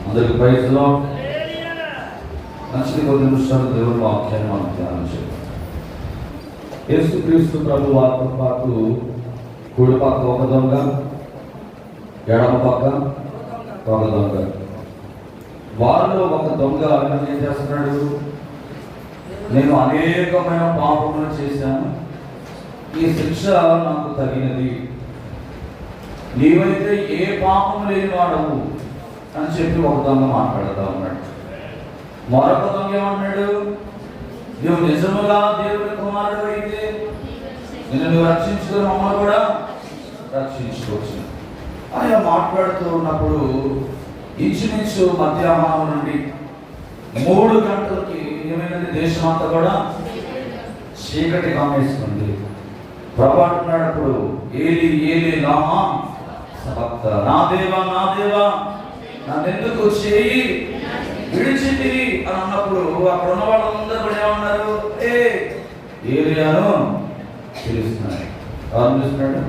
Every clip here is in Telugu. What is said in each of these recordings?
అందరికి ప్రైజ్ లార్డ్. మంచిది, కొద్ది నిమిషాలు దేవుని వాక్యాన్ని మనం ధ్యానం చేద్దాం. యేసుక్రీస్తు ప్రభు వారితో పాటు కుడి పక్క ఒక దొంగ, ఎడమ పక్క ఒక దొంగ. వారిలో ఒక దొంగ ఏం చేస్తున్నాడు? నేను అనేకమైన పాపములు చేశాను, ఈ శిక్ష నాకు తగినది, నీవైతే ఏ పాపము లేని వాడవు అని చెప్పి ఒక దొంగ మాట్లాడుతూ ఉన్నాడు. మరొక దొంగ ఏమన్నాడు? నువ్వు నిజముగా దేవుని కుమారుడు అయితే నువ్వు రక్షించుకుని మమ్మల్ని కూడా రక్షించుకోవచ్చు. ఆయన మాట్లాడుతూ ఉన్నప్పుడు ఇంచుమించు మధ్యాహ్నం నుండి 3 గంటలకి ఏమైనది, దేశం అంతా కూడా చీకటి కమ్మేసుకుంది. ప్రభు అంటున్నాడు, ఏలి ఏలి లామా సబక్త, నా దేవా నా దేవా నన్నెందుకు చేయి విడిచితివి అని అన్నప్పుడు అక్కడ ఉన్న వాళ్ళందరూ కూడా ఏమన్నారు? ఏలియాను పిలుస్తున్నాడు. ఎవరు పిలుస్తున్నాడు?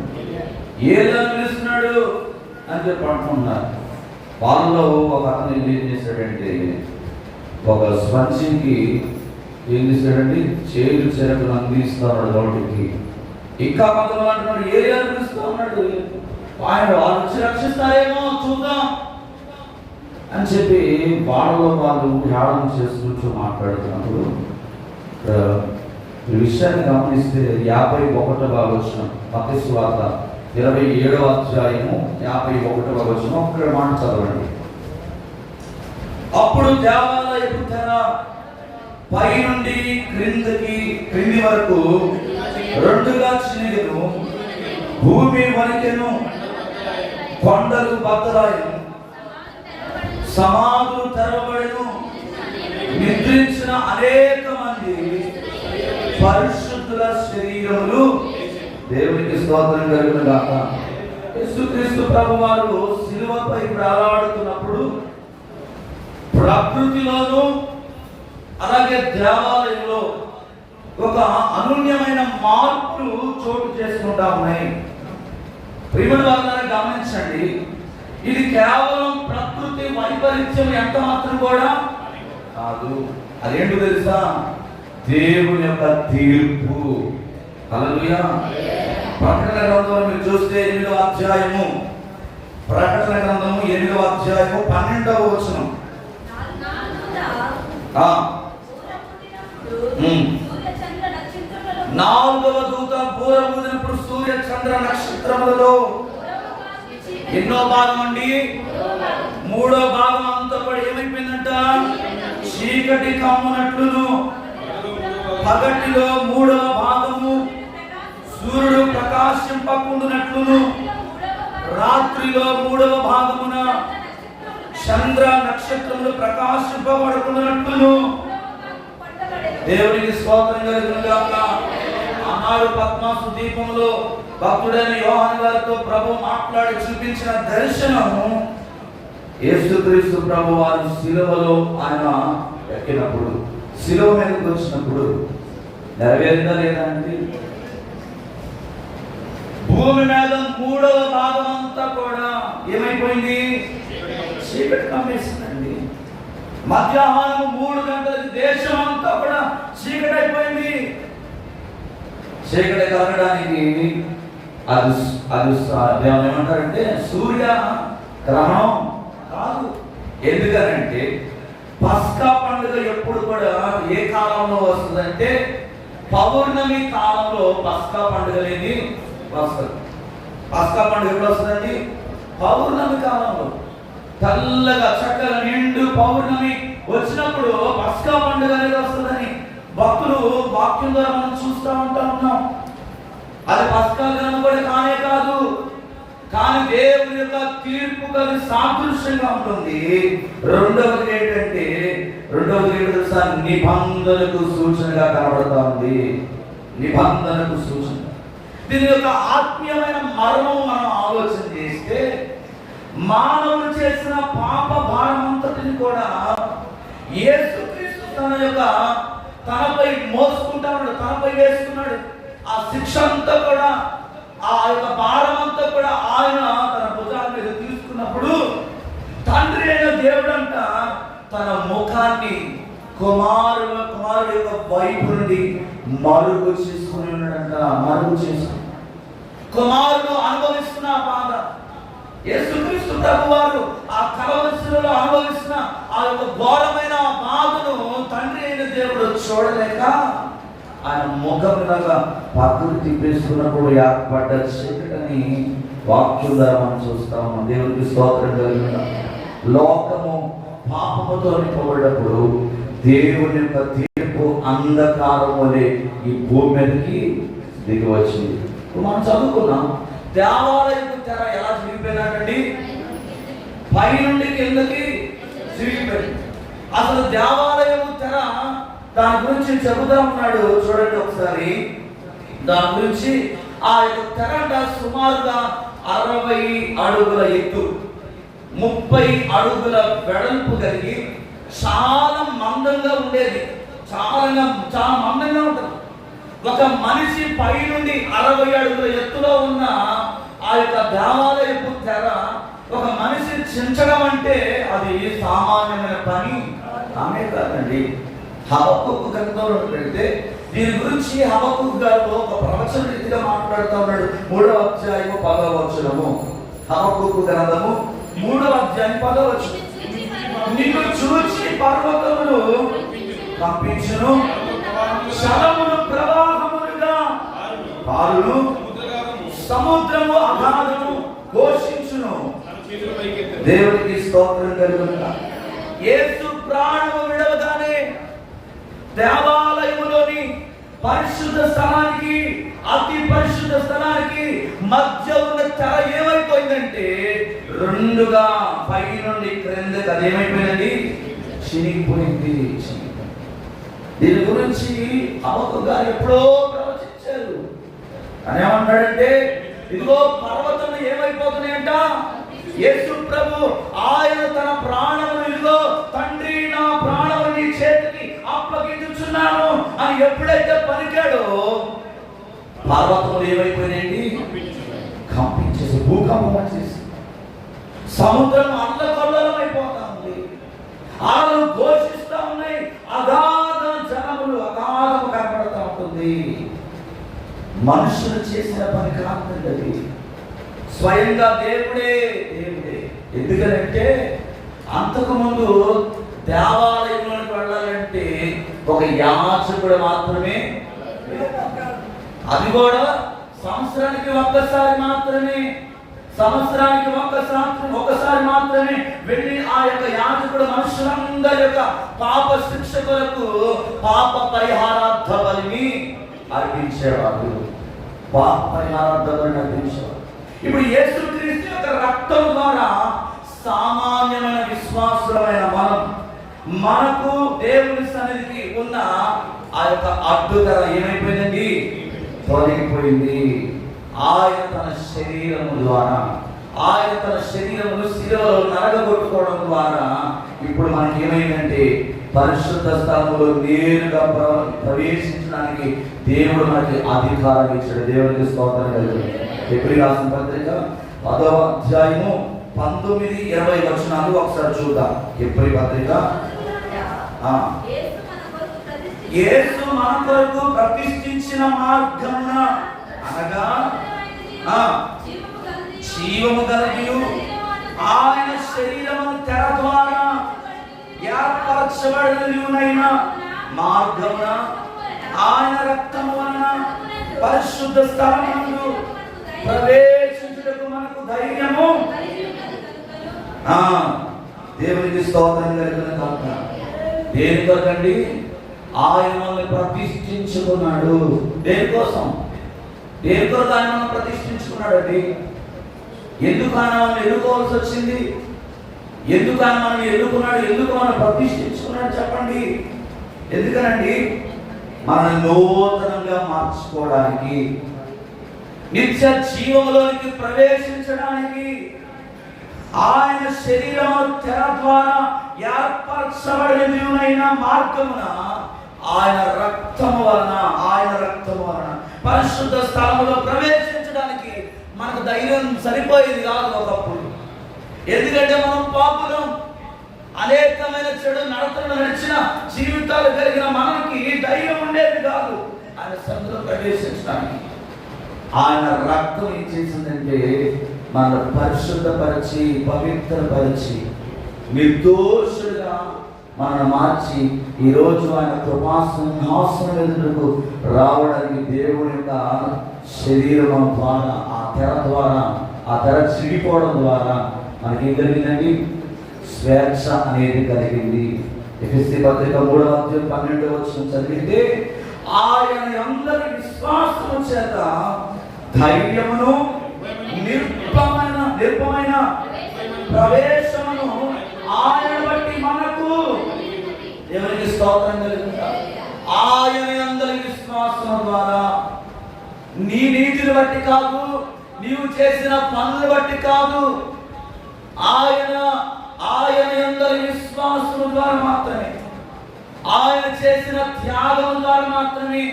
ఏలియాను పిలుస్తున్నాడు అని చెప్పి అంటున్నారు. వాళ్ళలో ఒక అతను ఏం చేశాడంటే, ఒక స్పంజికి ఏం చేశాడండి, చేరు చెరకులు అందిస్తున్నాడు నోటికి. ఇంకా కొంతమంది అంటున్నాడు ఏలియాను పిలుస్తూ ఉన్నాడు, ఆయన వాళ్ళు వచ్చి రక్షిస్తారేమో చూద్దాం అని చెప్పి వాళ్ళలో వాళ్ళు ధ్యానం చేసుకుంటూ మాట్లాడుతున్నప్పుడు ఈ విషయాన్ని గమనిస్తే 51వ వచనం, మత్తయి సువార్త 27వ అధ్యాయము 51వ వచనం ఒక్క మాట చదవండి. అప్పుడు దేవాలయపు తెర పై నుండి క్రింది వరకు 2గా చినిగెను, భూమి వణికెను, కొండలు బద్దలాయెను, సమాధులు తెరవబడెను, నిద్రించిన అనేక మంది పరిశుద్ధుల శరీరములు దేవునికి స్తోత్రం కలుగును గాక. యేసుక్రీస్తు ప్రభువారు శిలువపై వేలాడుతున్నప్పుడు ప్రకృతిలోనూ అలాగే దేవాలయంలో ఒక అనూన్యమైన మార్పులు చోటు చేసుకుంటా ఉన్నాయి. ప్రియమైన వారిని గమనించండి, ఇది కేవలం ప్రకృతి వైపరీత్యం ఎంత మాత్రం కూడా కాదు. అదేంటో తెలుసా? దేవుని యొక్క తీర్పు. హల్లెలూయా. ప్రకటన గ్రంథంలో మీరు చూస్తే 8వ అధ్యాయము, ప్రకటన గ్రంథము 8వ అధ్యాయము 12వ వచనం. 4వ దూత బూర ఊదినప్పుడు సూర్య చంద్ర నక్షత్రములలో ఎన్నో భాగం అండి, 3వ భాగం అంతా కూడా ఏమైపోయిందంట? చీకటి కమ్మునట్లును, పగటిలో 3వ భాగము సూర్యుడు ప్రకాశింపకుండునట్లును, రాత్రిలో 3వ భాగమున చంద్ర నక్షత్రములు ప్రకాశింపబడుకున్నట్లును. దేవునికి స్తోత్రం కలుగును గాక. ఆనాడు పద్మాసు దీపంలో భక్తుడైన యోహాను గారితో ప్రభు మాట్లాడి చూపించిన దర్శనము యేసుక్రీస్తు ప్రభు వారు శిలువలో ఆయన ఎక్కినప్పుడు, శిలువ మీదకి వచ్చినప్పుడు నెరవేరిందా లేదా అండి? భూమి మీద 3వ భాగం అంతా కూడా ఏమైపోయింది? చీకటి కమ్మేసిందండి. మధ్యాహ్నం 3 గంటలకి దేశం అంతా కూడా చీకటి అయిపోయింది. చీకటి కలగడానికి అది ఏమంటారంటే సూర్య గ్రహణం కాదు. ఎందుకనంటే పస్కా పండుగ ఎప్పుడు కూడా ఏ కాలంలో వస్తుందంటే పౌర్ణమి కాలంలో పస్కా పండుగ అనేది వస్తుంది. పస్కా పండుగ ఎప్పుడు వస్తుందండి? పౌర్ణమి కాలంలో. తెల్లగా చక్కగా నిండు పౌర్ణమి వచ్చినప్పుడు పస్కా పండుగ అనేది వస్తుందని భక్తులు వాక్యం ద్వారా మనం చూస్తూ ఉన్నాం. అది పస్కా దినం కూడా కానే కాదు, కానీ దేవుని యొక్క తీర్పు కలిసి సాదృశ్యంగా ఉంటుంది. రెండవది ఏంటంటే నిబంధనకు సూచనగా కనబడతా ఉంది. నిబంధనకు సూచన. దీని యొక్క ఆత్మీయమైన మర్మం మనం ఆలోచన చేస్తే, మానవులు చేసిన పాప భారం అంతటిని కూడా యేసుక్రీస్తు తనపై మోసుకుంటాడు, తనపై వేసుకున్నాడు. ఆ శిక్ష అంతా కూడా, ఆ యొక్క భారం అంతా కూడా ఆయన తన భుజాల మీద తీసుకున్నప్పుడు తన ముఖాన్ని కుమారుడి యొక్క వైపు నుండి మరుగు చేసుకుని ఉన్నాడంట. మరుగు చేసుకుని కుమారుడు అనుభవిస్తున్న బాధ, యేసుక్రీస్తు ప్రభువారు ఆ కలవరిశిలలో అనుభవిస్తున్న ఆ యొక్క ఘోరమైన బాధను తండ్రి అయిన దేవుడు చూడలేక ఆయన ముఖం లాగా పక్కకు తిప్పేసుకున్నప్పుడు ఏర్పడ్డ చీకటిని వాక్యం ద్వారా మనం చూస్తా ఉన్నాం. దేవుడికి స్తోత్రం కలిగిన లోకము పాపముతో నింపబడినప్పుడు దేవుని యొక్క తీర్పు అంధకారం వలె ఈ భూమి మీదకి దిగి వచ్చింది. మనం చదువుకున్నాం, దేవాలయపు తెర ఎలా చిరిగిపోయినాడండి? పైనుండి కిందకి చిరిగిపోయింది. అసలు దేవాలయము తెర దాని గురించి చెబుతా ఉన్నాడు. చూడండి ఒకసారి దాని గురించి. ఆ యొక్క తెర సుమారుగా 60 అడుగుల ఎత్తు, 30 అడుగుల వెడల్పు కలిగి చాలా మందంగా ఉండేది. చాలా మందంగా ఉంటుంది. ఒక మనిషి పై నుండి 60 అడుగుల ఎత్తులో ఉన్న ఆ యొక్క దేవాలయపు తెర ఒక మనిషి చించడం అంటే అది సామాన్యమైన పని ఆమె కాదండి. హబక్కూకు గ్రంథంలో పెడితే దీని గురించి హబక్కూకు గారు ఒక ప్రవచన రీతిగా మాట్లాడుతూ ఉన్నాడు. 3వ అధ్యాయము 10వ వచనము. హబక్కూకు గ్రంథము 3వ అధ్యాయం 10వ వచనం. నిన్ను చూచి పర్వతములు కంపించును, శలములు ప్రవాహములుగా పారును, సముద్రము అగాధము ఘోషించును. దేవునికి స్తోత్రం కలుగునుగా. యేసు ప్రాణము విడవగానే దేవాలయములోని పరిశుద్ధ స్థలానికి అతి పరిశుద్ధ స్థలానికి మధ్య ఉన్న తెర ఏమైపోయిందంటే రెండుగా పై నుండి క్రిందకి అదేమైపోయిందండి? చినిగిపోయింది. దీని గురించి హబక్కూకు గారు ఎప్పుడో ప్రవచించారు. అని ఏమంటాడంటే, ఇదిగో పర్వతం ఏమైపోతున్నాయంట? యేసు ప్రభు ఆయన తన ప్రాణమును ఇదిగో తండ్రి నా ప్రాణము నీ చేతికి అప్పగించుచున్నాను అని ఎప్పుడైతే పలికాడో పర్వతములు ఏమైపోయినాయండి? కంపించేసి భూకంపం వచ్చేసి సముద్రం అల్లకల్లోలం అయిపోతా ఉంది. అలలు ఘోషిస్తా ఉన్నాయి. అగాధ జలములు అగాధము కనపడతా ఉంటుంది. మనుషులు చేసిన పని కాదండి, స్వయంగా దేవుడే. ఎందుకంటే అంతకుముందు దేవాలయంలోకి వెళ్ళాలంటే ఒక యాజకుడు మాత్రమే, అది కూడా సంవత్సరానికి ఒక్కసారి మాత్రమే వెళ్ళి ఆ యొక్క యాజకుడు మనుషులందరి యొక్క పాప శిక్ష కొరకు పాప పరిహారార్థ బలిని అర్పించేవాడు. పాప పరిహారార్థ బలిని అర్పించేవాడు. ఇప్పుడు యేసుక్రీస్తు యొక్క రక్తం ద్వారా సామాన్యమైన విశ్వాసులమైన మనకు దేవుని సన్నిధికి ఉన్న ఆ యొక్క అడ్డుతర ఏమైపోయిందండి? తొలగిపోయింది. ఆయన తన శరీరమును శిలువలో నరగొట్టుకోవడం ద్వారా ఇప్పుడు మనకి ఏమైందంటే పరిశుద్ధ స్థలములో నేరుగా ప్రవేశించడానికి దేవుడు మనకి అధికారం ఇచ్చాడు. దేవునికి స్తోత్రం కలుగును. ఎబ్రీ రాసిన పత్రిక 10వ అధ్యాయము 19-20 వచనాలు ఒకసారి చూద్దాం. ఎబ్రీ పత్రిక. యేసు మన కొరకు ప్రతిష్ఠించిన మార్గమున అనగా జీవము గలదియు ఆయన శరీరము తెర ద్వారా ఏర్పరచబడిన మార్గమున ఆయన రక్తము వలన పరిశుద్ధ స్థలమందు ప్రవేశించుటకు మనకు ధైర్యము. దేవునికి స్తోత్రం కలుగును గాక. దేని కొరకండి? ఆయన మనల్ని ప్రతిష్ఠించుకున్నాడు. దేనికోసం? దేని కొరకు ఆయన మనం ప్రతిష్ఠించుకున్నాడు అండి? ఎందుకు ఆయన మనం ఎన్నుకోవాల్సి వచ్చింది? ఎందుకు ఆయన మనం ఎన్నుకున్నాడు? ఎందుకు మనం ప్రతిష్ఠించుకున్నాడు చెప్పండి? ఎందుకనండి? మనల్ని నూతనంగా మార్చుకోవడానికి, నిత్య జీవంలోనికి ప్రవేశించడానికి, ఆయన శరీరము తెర ద్వారా ఏర్పరచబడిన మార్గమున ఆయన రక్తము వలన పరిశుద్ధ స్థలములో ప్రవేశించడానికి మనకు ధైర్యం సరిపోయేది కాదు ఒకప్పుడు. ఎందుకంటే మనం పాపులం. అనేకమైన చెడు నడతలు నడిచిన జీవితాలు కలిగిన మనకి ధైర్యం ఉండేది కాదు ఆయన సన్నిధిలో ప్రవేశించడానికి. ఆయన రక్తం ఏం చేసిందంటే మన పరిశుద్ధపరిచి పవిత్రపరిచి నిర్దోషులుగా మనల్ని మార్చి ఈరోజు ఆయన కృపాసింహాసనం ఎదుటకు రావడానికి దేవుని యొక్క శరీరం ద్వారా ఆ తెర చిడిపోవడం ద్వారా మనకి ఏం కలిగిందండి? స్వేచ్ఛ అనేది కలిగింది. ఎఫెసీ పత్రిక 3వ అధ్యాయం 12వ వచనం చదివితే ఆయన అందరి విశ్వాసము చేత ధైర్యమును నిర్భమైన ప్రవేశమును ఆయన బట్టి మనకు ఎవరికి స్తోత్రం కలుగుతా. ఆయన అందరి విశ్వాసము ద్వారా నీ నీతిని బట్టి కాదు, నీవు చేసిన పనులు బట్టి కాదు, ఆయన అందరి విశ్వాసము ద్వారా మాత్రమే, ఆయన చేసిన త్యాగం ద్వారా మాత్రమే,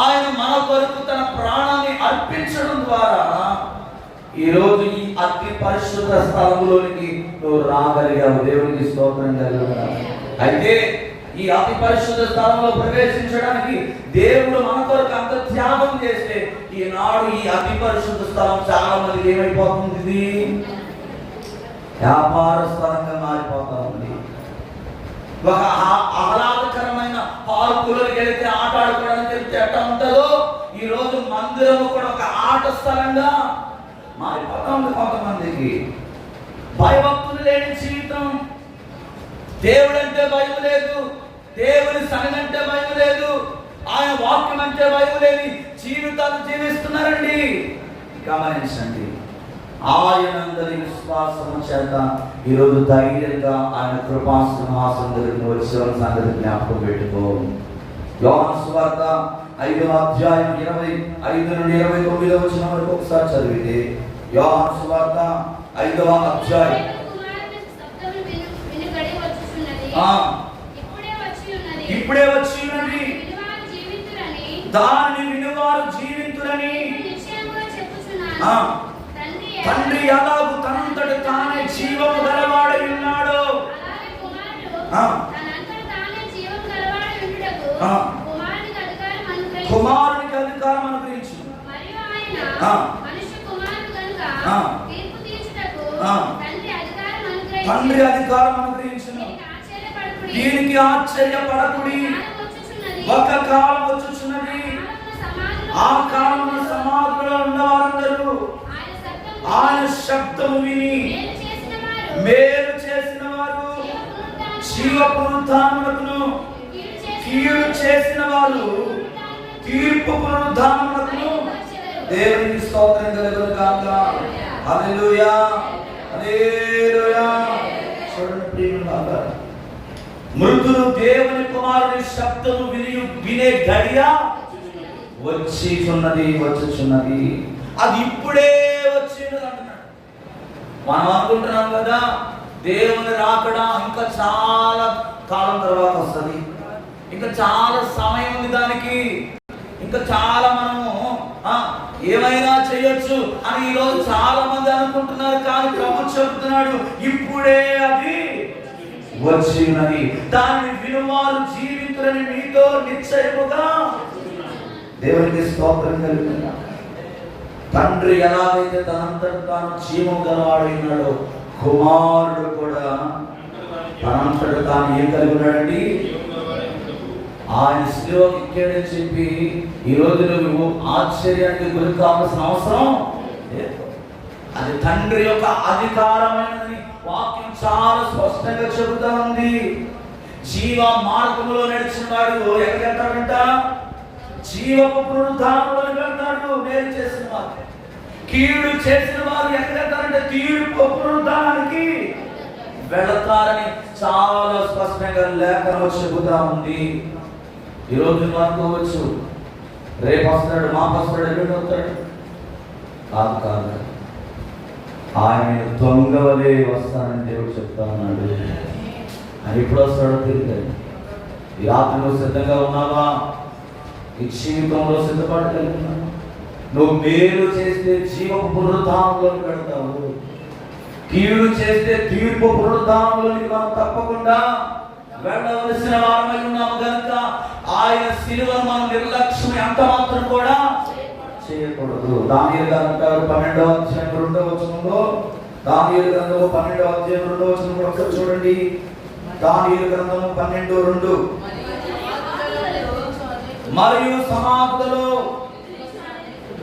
ఆయన మన కొరకు తన ప్రాణాన్ని అర్పించడం ద్వారా ఈరోజు ఈ అతి పరిశుద్ధ స్థలంలోనికి నువ్వు రాగలిగావు. దేవునికి స్తోత్రం కలుగుతా. అయితే ఈ అతి పరిశుద్ధ స్థలంలో ప్రవేశించడానికి దేవుడు మన కొరకు అంత త్యాగం చేస్తే ఈనాడు ఈ అతి పరిశుద్ధ స్థలం చాలా మందికి ఏమైపోతుంది? వ్యాపార స్థలంగా మారిపోతా ఉంది. ఒక ఆహ్లాదకరమైన పార్కులకు వెళితే ఆట ఆడుకోవడానికి వెళ్తే ఎట్లా ఉంటుందో ఈ రోజు మందిరం కూడా ఒక ఆట స్థలంగా మారిపోతా ఉంది. కొంతమందికి భయభక్తులు లేని జీవితం, దేవుడు అంటే భయం లేదు, దేవుని సన్నిధి అంటే భయం లేదు, ఆయన వాక్యం అంటే భయం లేని జీవితాలు జీవిస్తున్నారండి. గమనించండి, ఆయన అందరి విశ్వాసము చేత ఈరోజు ధైర్యంగా ఆయన కృపాసింహాసనం దగ్గరికి వచ్చే సంగతి జ్ఞాపకం పెట్టుకో. యోహాను సువార్త 5వ అధ్యాయం 25 నుండి 29వ వచనం వరకు ఒకసారి చదివితే, యోహాను సువార్త 5వ అధ్యాయం ఇప్పుడే వచ్చి ఉన్నది, దానిని వినువారు జీవింతురని తండ్రి ఎలాగూ తనంతట తానే జీవము గలవాడై ఉన్నాడో కుమారునికి అధికారం అనుగ్రహించు. తండ్రి అధికారం అనుగ్రహించును. దీనికి ఆశ్చర్యపడకుడి, ఒక కాలం వచ్చుచున్నది, ఆ కాలమున సమాధిలో ఉన్నవారందరూ ఆయన శబ్దము విని మేలు చేసిన వారు, జీవ పునరుద్ధానమునకును, కీడు చేసిన వారు తీర్పు పునరుద్ధానమునకును దేవునికి స్తోత్రం కలుగును గాక. హల్లెలూయా, హల్లెలూయా. చూడండి ప్రియమైన మృతులు దేవుని కుమారుని శబ్దము వినే గడియ వచ్చుచున్నది. అది ఇప్పుడే వచ్చింది అంటున్నాడు. మనం అనుకుంటున్నాం కదా దేవుని రాకడా ఇంకా చాలా కాలం తర్వాత వస్తుంది, ఇంకా చాలా సమయం ఉంది దానికి, ఇంకా చాలా మనము ఏమైనా చేయొచ్చు అని ఈరోజు చాలా మంది అనుకుంటున్నారు. కానీ ప్రభు చెబుతున్నాడు ఇప్పుడే అది వచ్చినది, దాన్ని వినువారు జీవితులని మీతో నిశ్చయముగా. దేవునికి స్తోత్రం కలుగుతుంది. తండ్రి ఎలాగైతే తనంతట తాను జీవం గలవాడైనాడో కుమారుడు కూడా తనంతట తాను ఏం కలిగి ఉన్నాడండి? ఆయన శిలువకి ఎక్కాడని చెప్పి ఈరోజు నువ్వు ఆశ్చర్యానికి గురి కావాల్సిన అవసరం లేదు. అది తండ్రి యొక్క అధికారమైనదని వాక్యం చాలా స్పష్టంగా చెబుతా ఉంది. జీవ మార్గంలో నడిచిన వాడు ఎక్కడెళ్తాడంట? జీవపు పునరుద్ధానంలో వెళ్తాడు. మేలు చేసిన వారు, కీడు చేసిన వారు ఎక్కడెళ్తారంటే తీర్పు పునరుద్ధానానికి వెళతారని చాలా స్పష్టంగా లేఖనం చెబుతా ఉంది. ఈరోజు అనుకోవచ్చు రేపు వస్తాడు, మాకు వస్తాడు, ఎల్లుండి వస్తాడు. కాదు, ఆయన దొంగ వలే వస్తానని దేవుడు చెప్తా ఉన్నాడు. ఆయన ఎప్పుడు వస్తాడో తెలియదు. ఈ రాత్రిలో సిద్ధంగా ఉన్నావా? ఈ జీవితంలో సిద్ధపాటు కలిగినావా? నువ్వు మేలు చేస్తే జీవపు పునరుద్ధానంలో పెడతావు. కీడు చేస్తే తీర్పు పునరుద్ధానంలోనికి మనం తప్పకుండా వెళ్ళవలసిన వారమై ఉన్నాము కనుక ఆయన శిలువను మనం నిర్లక్ష్యం ఎంత మాత్రం కూడా చేయకూడదు. దానియేలు అంటారు 12వ అధ్యాయం 2వ వచనంలో, దానియేలు గ్రంథము 12వ అధ్యాయం 2వ వచనంలో ఒకసారి చూడండి. దానియేలు గ్రంథము 12:2, మరియు సమాప్తిలో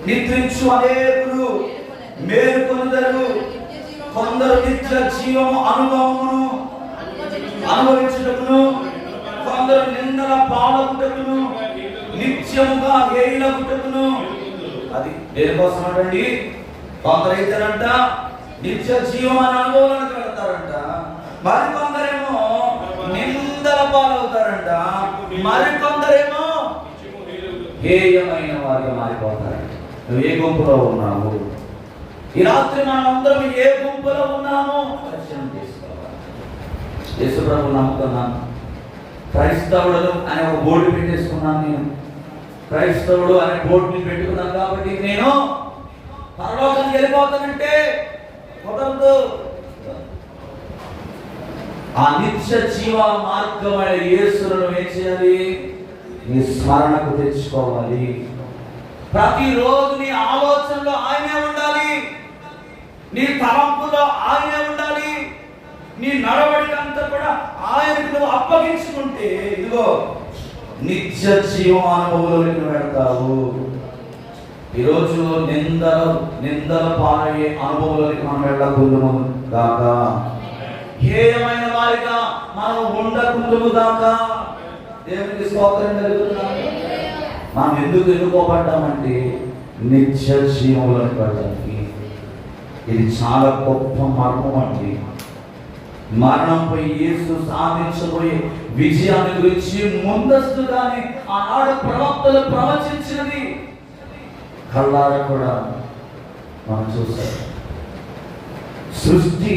నిద్రించు అనేకులు మేలుకొనుదరు, కొందరు నిత్య జీవము అనుభవమును అనుభవించుటకును, కొందరు నిందల పాలకుటకును, నిత్యముగా ఏలకుటకును. అది దేనికోసం అండి? కొందరైతేనంట నిత్య జీవమైన అనుభవానికి వెళ్తారంట, మరికొందరేమో నిందల పాలవుతారంట, మరికొందరేమో హేయమైన వారిగా మారిపోతారంట. నువ్వు ఏ గుంపులో ఉన్నావు? ఈ రాత్రి మనం అందరం ఏ గుంపులో ఉన్నామో పరిశీలన చేసుకోవాలి. యేసు ప్రభువు నమ్ముకున్నాను, క్రైస్తవుడు అనే ఒక బోర్డు పెట్టేసుకున్నాను. నేను క్రైస్తవుడు అనే బోర్డుని పెట్టుకున్నాను కాబట్టి నేను పరలోకానికి వెళ్ళిపోతానంటే కుదరదు. ఆ నిత్య జీవ మార్గమైన యేసును ఏం చేయాలి? నీ స్మరణకు తెచ్చుకోవాలి. ప్రతిరోజు నీ ఆలోచనలో ఆయనే ఉండాలి, నీ తలంపులో ఆయనే ఉండాలి, నీ నడవడిక అంతా కూడా ఆయనకు నువ్వు అప్పగించుకుంటే ఇదిగో నిత్య జీవం అనుభవంలోకి వెళ్తావు. ఈరోజు నిందల పాలయ్యే అనుభవంలోకి మనం వెళ్ళకుందుము గాక, హేయమైన వారిగా మనం ఉండకుందుము గాక. దేవునికి స్తోత్రం కలుగుతున్నాము. మనం ఎందుకు ఎన్నుకోబడ్డామంటే నిత్య జీవంలోకి వెళ్ళడానికి. ఇది చాలా గొప్ప మర్మం అండి. మరణంపై యేసు సాధించబోయే విజయాన్ని గురించి ముందస్తుగానే ఆనాడు ప్రవక్తలు ప్రవచించినది కళ్ళారా కూడా మనం చూసాం. సృష్టి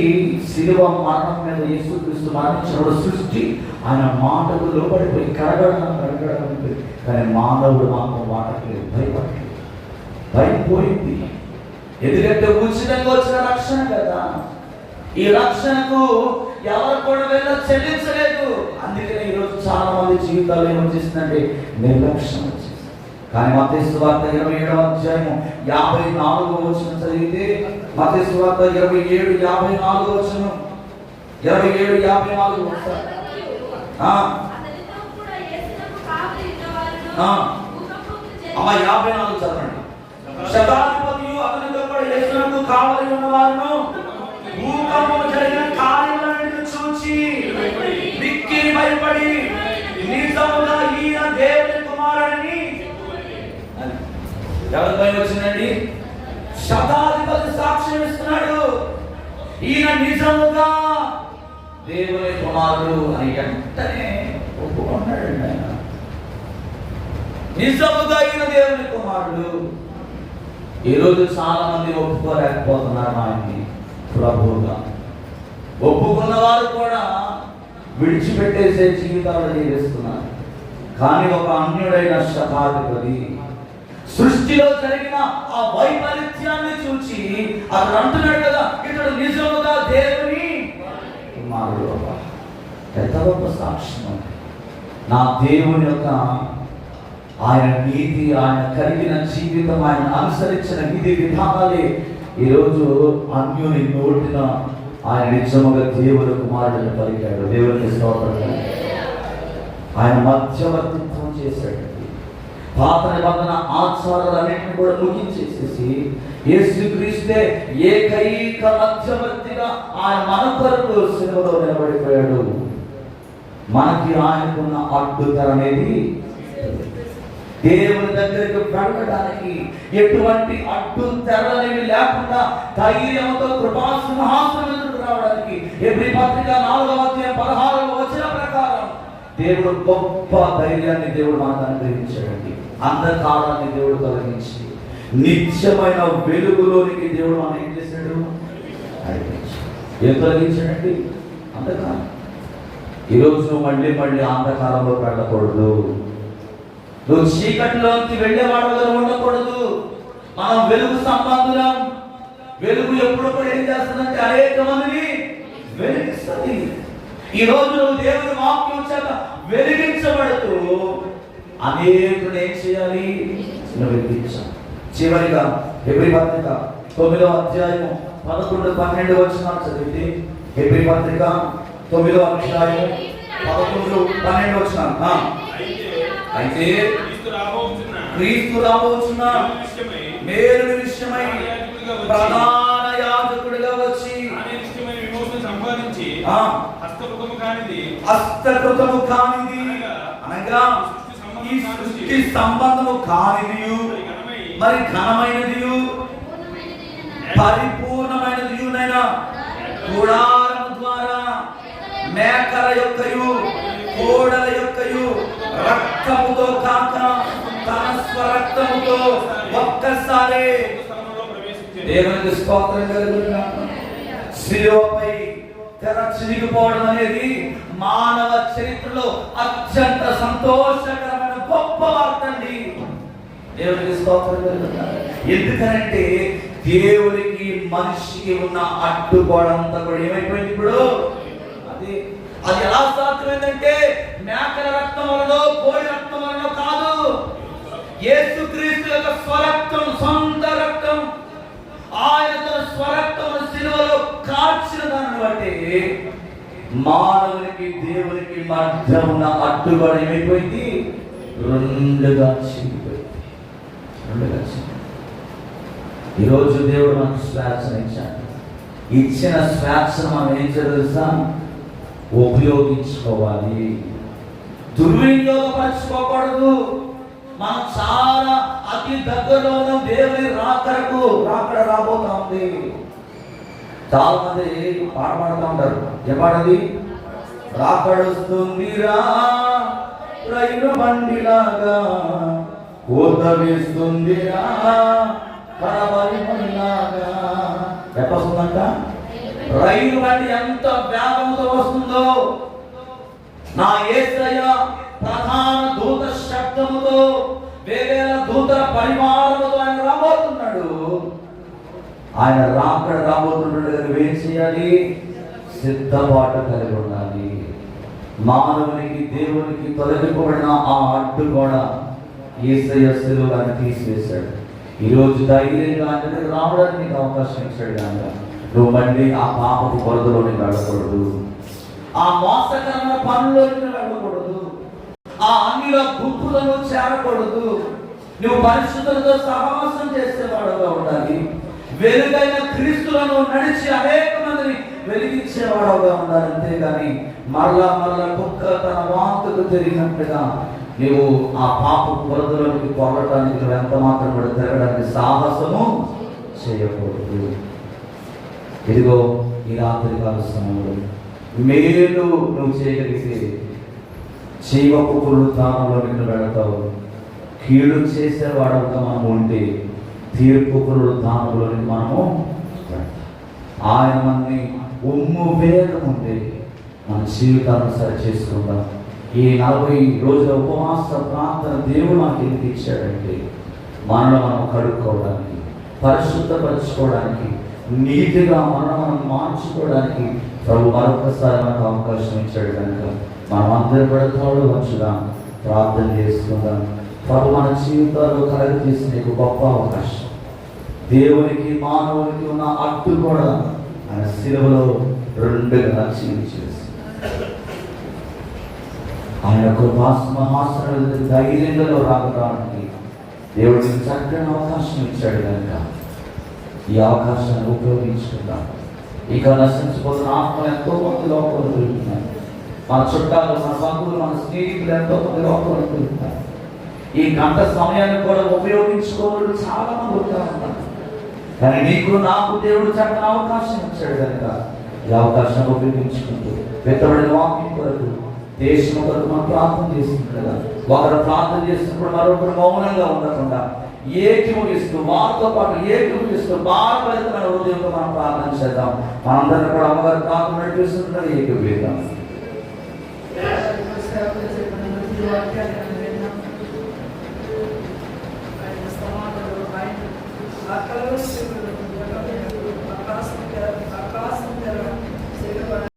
శిలువ మరణం మీద యేసుక్రీస్తు మరణించినప్పుడు సృష్టి ఆయన మాటకు లోబడిపోయి కడగడం కానీ మానవుడు మాత్రం వాటకి భయపోయింది. ఎందుకంటే ఉచితంగా వచ్చిన రక్షణ కదా, ఈ రక్షణకు ఎవరు కూడా వెళ్ళ చెల్లించలేదు. అందుకనే ఈరోజు చాలా మంది జీవితాలు ఏమొచ్చేసిందంటే నిర్లక్ష్యం వచ్చేసింది. కానీ మత్తయి సువార్త 27వ అధ్యాయము 54వ వచనం చదివితే, మత్తయి సువార్త 27:54 వచనం, 27:54 వచనం. అమ్మ 54 చదవండి. శతాధిపతియు అతనితో కూడా యేసునకు కావలి ఉన్నవారును భూకంపము జరిగిన కార్యములను చూచి మిక్కిలి భయపడి నిజముగా ఈయన దేవుని కుమారుడని. ఎవరి భయం వచ్చిందండి? శతాధిపతి సాక్ష్యం ఇస్తున్నాడు, ఈయన నిజముగా దేవుని కుమారుడు అని వెంటనే ఒప్పుకున్నాడు. ఆయన నిజముగా ఈయన దేవుని కుమారుడు. ఈరోజు చాలా మంది ఒప్పుకోలేకపోతున్నారు ఆయన్ని ప్రభువుగా. ఒప్పుకున్న వారు కూడా విడిచిపెట్టేసే జీవితాలు జీవిస్తున్నారు. కానీ ఒక అన్యుడైన శతాధిపతి సృష్టిలో జరిగిన ఆ వైపరీత్యాన్ని చూచి అతడు అంటున్నాడు కదా, ఇతడు నిజముగా దేవుని కుమారుడు. ఎంత గొప్ప సాక్ష్యం! నా దేవుని యొక్క ఆయన నీతి, ఆయన కలిగిన జీవితం, ఆయన అనుసరించిన విధి విధానాలే ఈరోజు అన్యుని నోటిన ఆయన నిజముగా దేవుని కుమారుడిని పలికాడు. దేవునికి స్తోత్రం. ఆయన మధ్యవర్తిత్వం చేశాడు. పాత నిబంధన ఆచారాలన్నింటినీ కూడా ముగించేసేసి యేసుక్రీస్తే ఏకైక మధ్యవర్తిగా ఆయన మన కొరకు శిలువలో నిలబడిపోయాడు. మనకి ఆయనకున్న అడ్డుతర అనేది దేవుని దగ్గరికి వెళ్ళడానికి ఎటువంటి అడ్డు తెరలనేవి లేకుండా ధైర్యంతో కృపా సింహాసనం ఎదురు రావడానికి ఎబ్రీ పత్రిక 4వ అధ్యాయం 16వ వచనం ప్రకారం దేవుడు గొప్ప ధైర్యాన్ని దేవుడు మనకు అనుగ్రహించాడండి. అంధకారాన్ని దేవుడు తొలగించి నిత్యమైన వెలుగులోనికి దేవుడు మనం ఏం చేశాడు? ఏం తొలగించాడండి? అంధకారం. ఈరోజు మళ్ళీ అంధకారంలో వెళ్ళకూడదు. నువ్వు చీకటిలోకి వెళ్ళేవాడుగా ఉండకూడదు. మనం వెలుగు సంబంధులం. వెలుగు ఎప్పుడు కూడా ఏం చేస్తుందంటే అనేక మందిని వెలిగిస్తుంది. ఈ రోజు నువ్వు దేవుని వాక్యం చేత వెలిగించబడుతూ అనేకులు ఏం చేయాలి? వెలిగించాలి. చివరిగా హెబ్రీ పత్రిక 9వ అధ్యాయం 11-12 వచనాలు చదివితే, హెబ్రీ పత్రిక 9వ అధ్యాయం 11-12 వచనాలు. అయితే క్రీస్తు రాబోచున్న మేలు విషయమై ప్రధాన యాజకుడిగా వచ్చి హస్తకృతము కానిది అనగా ఈ సృష్టి సంబంధము కానిది మరి ఘనమైనది పరిపూర్ణమైనదియునైనా గుడారము ద్వారా మేకల యొక్కయు కోడల యొక్కయు రక్తముతో కాక తన స్వరక్తముతో ఒక్కసారి దేవునికి స్తోత్రం కలుగునుగాక. శిలువపై తెర చిరిగిపోవడం అనేది మానవ చరిత్రలో అత్యంత సంతోషకరమైన గొప్ప వార్త అండి. దేవునికి స్తోత్రం కలుగునుగాక. ఎందుకనంటే దేవునికి మనిషికి ఉన్న అడ్డుగోడంతా కూడా ఏమైపోయింది ఇప్పుడు? అది ఎలా సాధ్యమైందంటే మేకల రక్తం వలన కోడి రక్తం వలన కాదు, యేసుక్రీస్తు యొక్క స్వరక్తం, సొంత రక్తం, ఆయన తన స్వరక్తం శిలువలో కార్చిన దాన్ని బట్టి మానవునికి దేవునికి మధ్య ఉన్న అడ్డుగోడ ఏమైపోయింది? రెండుగా చీలిపోయింది. ఈరోజు దేవుడు మనకు స్వేచ్ఛను ఇచ్చాడు. ఇచ్చిన స్వేచ్ఛను మనం ఏం తెలుసా? ఉపయోగించుకోవాలి, దుర్వినియోగపరచుకోకూడదు. మనం చాలా అతి దగ్గరలో దేవుని రాకడ రాబోతా ఉంది. చాలా మంది పాట పాడుతూ ఉంటారు. ఏ పాటది? రాకడొస్తుందిరా రైలు బండిలాగా, కోత వేస్తుందిరా కడవలి బండిలాగా. ఎట్లా వస్తుందంట? రైలు బండి ఎంత వేగంతో వస్తుందో, నా యేసయ్య ప్రధాన దూత శబ్దముతో వేవేల దూతల పరివారముతో ఆయన రాబోతున్నాడు. ఆయన రాబోతున్నాడు. నువ్వేం చేయాలి? సిద్ధపాటు కలిగి ఉండాలి. మానవునికి దేవునికి తొలగిపోబడిన ఆ అడ్డు కూడా యేసయ్య శిలువను తీసివేశాడు. ఈరోజు ధైర్యంగా అంటే రావడానికి నీకు అవకాశం ఇచ్చాడు. కనుక నువ్వు మళ్ళీ ఆ పాపపు కొరతలోనికి వెళ్ళకూడదు, ఆ మోసకరమైన పనుల్లోకి వెళ్ళకూడదు, ఆ అన్నిల గుంపులను చేరకూడదు. నువ్వు పరిశుద్ధులతో సహవాసం చేసేవాడుగా ఉండాలి. వెలుగైన క్రీస్తులను నడిచి అనేక మందిని వెలిగించేవాడుగా ఉండాలి. అంతేగాని మరలా కుక్క తన వాంతుకు తిరిగినట్టుగా నువ్వు ఆ పాప కొరతలోనికి పొరడానికి నువ్వు ఎంత మాత్రం కూడా తిరగడానికి సాహసము చేయకూడదు. ఇదిగో ఈ రాత్రికాల సమయంలో మేలు నువ్వు చేయగలిగితే జీవపు పునరుత్థానంలో నిన్ను పెడతావు. కీడు చేసేవాడుగా మనం ఉంటే తీర్పు పునరుత్థానంలోనికి మనము పెడతాం. ఆయన మనని వేగం ఉంటే మన జీవితాన్ని సరి చేసుకుందాం. ఈ 40 రోజుల ఉపవాస ప్రార్థన దేవుడు మనకి ఎందుకు ఇచ్చాడంటే మనలో మనం కడుక్కోవడానికి, పరిశుద్ధపరచుకోవడానికి, నీతిగా మనం మార్చుకోవడానికి ప్రభు మరొకసారి మనకు అవకాశం ఇచ్చాడు. కనుక మనం అందరి పడతాడు వచ్చుగా ప్రార్థన చేసుకుందాం. ప్రభు మన జీవితాల్లో కలగజేసిన గొప్ప అవకాశం. దేవునికి మానవునికి ఉన్న అడ్డు కూడా ఆయన శిలువలో రెండుగా చీల్చేసి ఆయన కృపాసింహాసనం ధైర్యంలో రావడానికి దేవుడికి చక్కని అవకాశం ఇచ్చాడు. కనుక ఈ అవకాశాన్ని ఉపయోగించుకుందాం. ఇక నశించిపోతున్న ఆత్మలు ఎంతో మంది లోపల దొరుకుతున్నాయి. మన చుట్టాలు, మన బంధువులు, మన స్నేహితులు ఎంతో మంది లోపల దొరుకుతున్నారు. ఈ గంట సమయాన్ని కూడా ఉపయోగించుకోవాలి చాలా మంది ఉంటారు. కానీ నీకు నాకు దేవుడు చక్కని అవకాశం ఇచ్చాడు. కనుక ఈ అవకాశాన్ని ఉపయోగించుకుంటూ పెద్దబడిన వాక్యం కొరకు, దేశం కొరకు మనం ప్రార్థన చేస్తుంది కదా. ఒకరు ప్రార్థన చేసినప్పుడు మరొకరు మౌనంగా ఉండకుండా ఏకీభవిస్తూ, వారితో పాటు ఏకీభవిస్తూ భారపరితమైన హృదయంతో మనం ప్రార్థన చేద్దాం. మనందరినీ కూడా అమ్మగారు ప్రార్థన నడిపిస్తుంటారు. ఏకీభవిద్దాం. Akalım